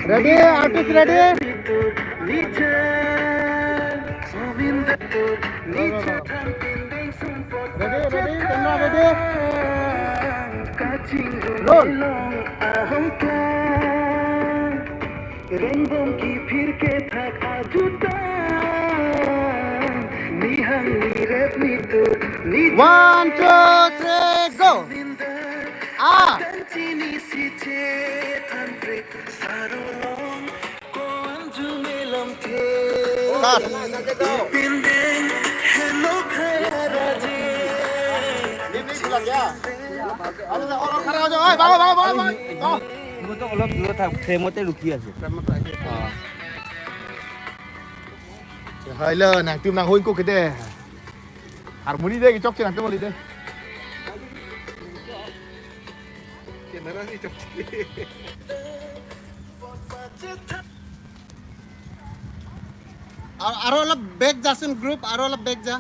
Ready, artist ready? Ready, camera ready? Roll. रंगों की फिर के थका जुटा निहंगी तो 1 2 3 go ah चीनी सी चे थंत्रे सारो लोग को अंजुमेलम थे पिंडे हेलो खराजे लिमिट लग गया और खड़ा हो जाओ भागो মই তো অলপ দূৰত থাক ফ্ৰেমতে ৰখি আছে hai lơ nàng tim nàng hôi cô cái đề harmoni đây cái chọc trên nàng cái đây আৰু অলপ বেক যাচোন গ্ৰুপ আৰু অলপ বেক যা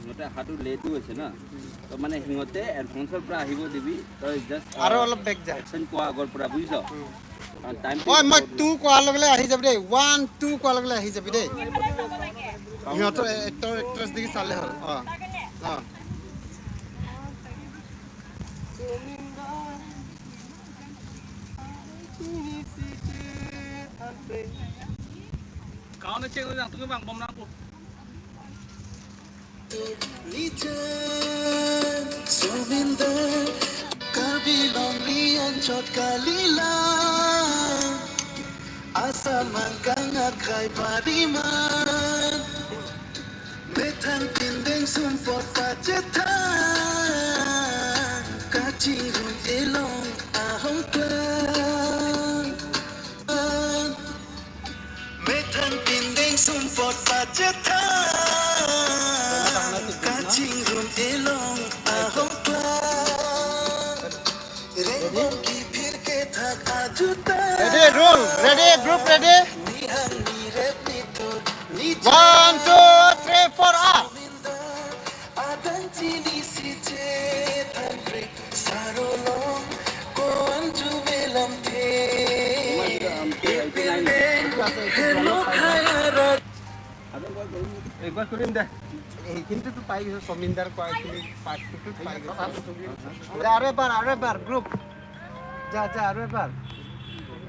সিহঁতে হাতটো লেটো হৈছে না তো মানে সিহঁতে এডভান্সৰ পৰা আহিব দিবি তই জাষ্ট আৰু অলপ বেক যা একচন কোৱা আগৰ পৰা বুজিছ টাইম ঐ মই 2 কোৱাৰ লগে আহি যাবি দেই 1 2 কোৱাৰ লগে আহি যাবি দেই সিহঁতৰ এক্টৰ এক্ট্ৰেছ দেখি চালে হ'ল কাউনে চেক কৰি তুমি বাং বম না Sominder kabilang riyan chot kalila asa mangkangak kay pariman betang tindeng sumpot pacetan kacirun elong ahong klan betang tindeng sumpot pacetan kacirun elong ahong klan rengong ki phir ke thak ajuta ready roll ready group ready nihang nirep nitur 1 2 3 4 up adang chini si che thanre saro long ko anju melam the hello khayara একবাৰ কৰিম দে এইখিনিতো পাই গৈছে সমিন্দাৰ কোৱাখিনি পাঁচটো পাই গৈছে আৰু এবাৰ group যা আৰু এবাৰ